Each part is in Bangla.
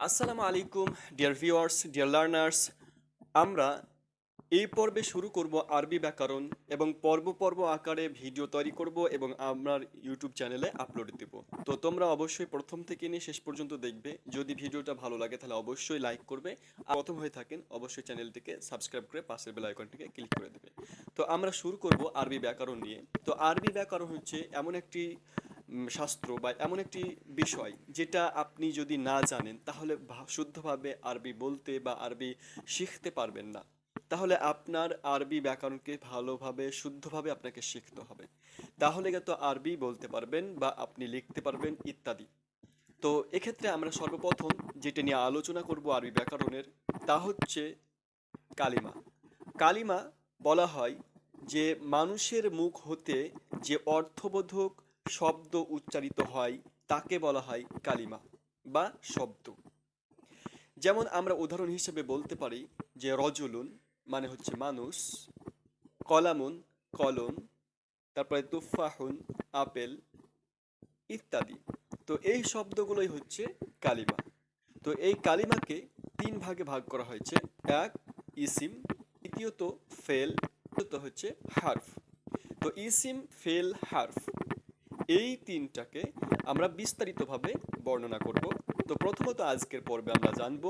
আসসালামু আলাইকুম ডিয়ার ভিউয়ার্স, ডিয়ার লার্নার্স। আমরা এই পর্বে শুরু করব আরবি ব্যাকরণ এবং পর্ব পর্ব আকারে ভিডিও তৈরি করব এবং আমার ইউটিউব চ্যানেলে আপলোড দেব। তো তোমরা অবশ্যই প্রথম থেকে নিয়ে শেষ পর্যন্ত দেখবে। যদি ভিডিওটা ভালো লাগে তাহলে অবশ্যই লাইক করবে, আর প্রথম হয়ে থাকেন অবশ্যই চ্যানেলটিকে সাবস্ক্রাইব করে পাশের বেল আইকনটিকে ক্লিক করে দেবে। তো আমরা শুরু করব আরবি ব্যাকরণ নিয়ে। তো আরবি ব্যাকরণ হচ্ছে এমন একটি শাস্ত্র বা এমন একটি বিষয় যেটা আপনি যদি না জানেন তাহলে শুদ্ধভাবে আরবি বলতে বা আরবি শিখতে পারবেন না। তাহলে আপনার আরবি ব্যাকরণকে ভালোভাবে শুদ্ধভাবে আপনাকে শিখতে হবে, তাহলে তো আরবি বলতে পারবেন বা আপনি লিখতে পারবেন ইত্যাদি। তো এক্ষেত্রে আমরা সর্বপ্রথম যেটা নিয়ে আলোচনা করব আরবি ব্যাকরণের, তা হচ্ছে কালিমা। কালিমা বলা হয় যে মানুষের মুখ হতে যে অর্থবোধক শব্দ উচ্চারিত হয় তাকে বলা হয় কালিমা বা শব্দ। যেমন আমরা উদাহরণ হিসেবে বলতে পারি যে রজুলুন মানে হচ্ছে মানুষ, কলামুন কলম, তারপরে তুফাহুন আপেল ইত্যাদি। তো এই শব্দগুলোই হচ্ছে কালিমা। তো এই কালিমাকে তিন ভাগে ভাগ করা হয়েছে: এক ইসিম, দ্বিতীয়ত ফেল, তৃতীয়ত হচ্ছে হার্ফ। তো ইসিম, ফেল, হার্ফ এই তিনটাকে আমরা বিস্তারিতভাবে বর্ণনা করব। তো প্রথমত আজকের পর্বে আমরা জানব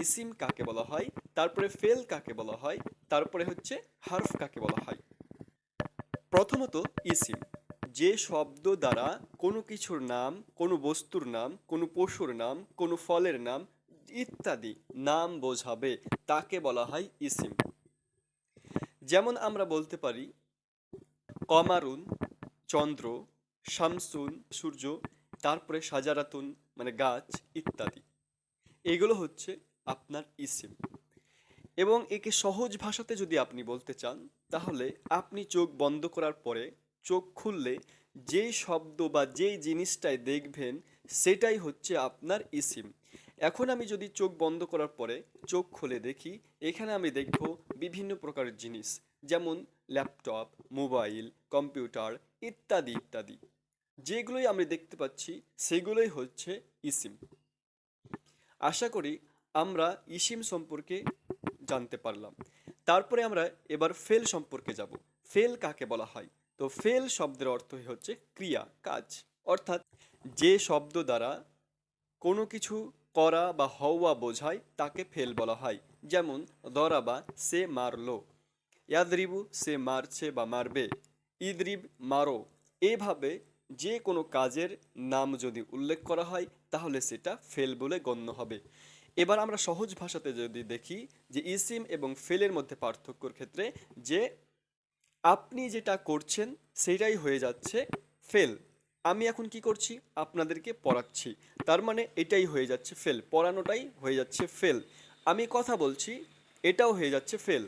ইসিম কাকে বলা হয়, তারপরে ফেল কাকে বলা হয়, তারপরে হচ্ছে হার্ফ কাকে বলা হয়। প্রথমত ইসিম, যে শব্দ দ্বারা কোনো কিছুর নাম, কোনো বস্তুর নাম, কোনো পশুর নাম, কোনো ফলের নাম ইত্যাদি নাম বোঝাবে তাকে বলা হয় ইসিম। যেমন আমরা বলতে পারি কমারুন চন্দ্র, শামসুন সূর্য, তারপরে সাজারাতুন মানে গাছ ইত্যাদি। এগুলো হচ্ছে আপনার ইসিম। এবং একে সহজ ভাষাতে যদি আপনি বলতে চান তাহলে আপনি চোখ বন্ধ করার পরে চোখ খুললে যে শব্দ বা যেই জিনিসটাই দেখবেন সেটাই হচ্ছে আপনার ইসিম। এখন আমি যদি চোখ বন্ধ করার পরে চোখ খুলে দেখি, এখানে আমি দেখব বিভিন্ন প্রকারের জিনিস, যেমন ল্যাপটপ, মোবাইল, কম্পিউটার ইত্যাদি ইত্যাদি। যেগুলোই আমি দেখতে পাচ্ছি সেগুলোই হচ্ছে ইসিম। আশা করি আমরা ইসিম সম্পর্কে জানতে পারলাম। তারপরে আমরা এবার ফেল সম্পর্কে যাব। ফেল কাকে বলা হয়? তো ফেল শব্দের অর্থ হচ্ছে ক্রিয়া, কাজ। অর্থাৎ যে শব্দ দ্বারা কোনো কিছু করা বা হওয়া বোঝায় তাকে ফেল বলা হয়। যেমন দরাবা সে মারলো, ইয়াদরিবু সে মারছে বা মারবে, ইদরিব মারো। এভাবে যে কোনো কাজের নাম যদি উল্লেখ করা হয় তাহলে সেটা ফেল বলে গণ্য হবে। এবার আমরা সহজ ভাষাতে যদি দেখি যে ইসিম এবং ফেলের মধ্যে পার্থক্যর ক্ষেত্রে, যে আপনি যেটা করছেন সেটাই হয়ে যাচ্ছে ফেল। আমি এখন কি করছি? আপনাদেরকে পড়াচ্ছি, তার মানে এটাই হয়ে যাচ্ছে ফেল, পড়ানোটাই হয়ে যাচ্ছে ফেল। আমি কথা বলছি, এটাও হয়ে যাচ্ছে ফেল।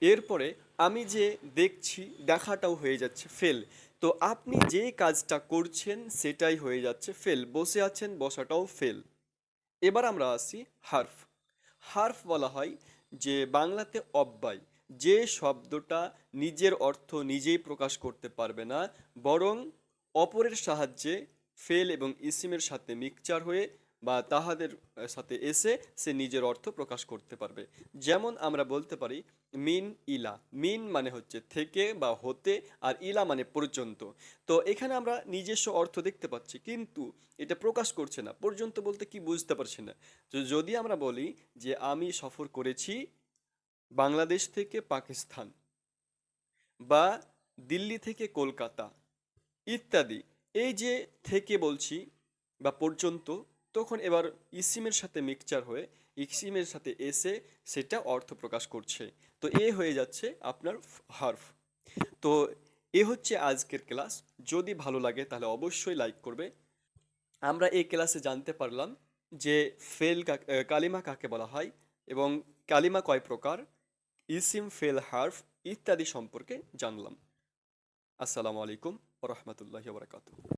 এরপরে আমি যে দেখছি, দেখাটাও হয়ে যাচ্ছে ফেল। তো আপনি যে কাজটা করছেন সেটাই হয়ে যাচ্ছে ফেল, বসে আছেন বসাটাও ফেল। এবার আমরা আসি হার্ফ। হার্ফ বলা হয় যে বাংলাতে অব্যয়, যে শব্দটা নিজের অর্থ নিজেই প্রকাশ করতে পারবে না, বরং অপরের সাহায্যে ফেল এবং ইসিমের সাথে মিক্সচার হয়ে বা তাহাদের সাথে এসে সে নিজের অর্থ প্রকাশ করতে পারবে। যেমন আমরা বলতে পারি মিন ইলা। মিন মানে হচ্ছে থেকে বা হতে, আর ইলা মানে পর্যন্ত। তো এখানে আমরা নিজস্ব অর্থ দেখতে পাচ্ছি কিন্তু এটা প্রকাশ করছে না। পর্যন্ত বলতে কি বুঝতে পারছি না। তো যদি আমরা বলি যে আমি সফর করেছি বাংলাদেশ থেকে পাকিস্তান বা দিল্লি থেকে কলকাতা ইত্যাদি, এই যে থেকে বলছি বা পর্যন্ত, তখন এবার ইসিমের সাথে মিক্সচার হয়ে ইসিমের সাথে এসে সেটা অর্থ প্রকাশ করছে। তো এ হয়ে যাচ্ছে আপনার হার্ফ। তো এ হচ্ছে আজকের ক্লাস। যদি ভালো লাগে তাহলে অবশ্যই লাইক করবে। আমরা এই ক্লাসে জানতে পারলাম যে কালিমা কাকে বলা হয় এবং কালিমা কয় প্রকার, ইসিম, ফেল, হার্ফ ইত্যাদি সম্পর্কে জানলাম। আসসালামু আলাইকুম ওয়া রাহমাতুল্লাহি ওয়া বারাকাতুহু।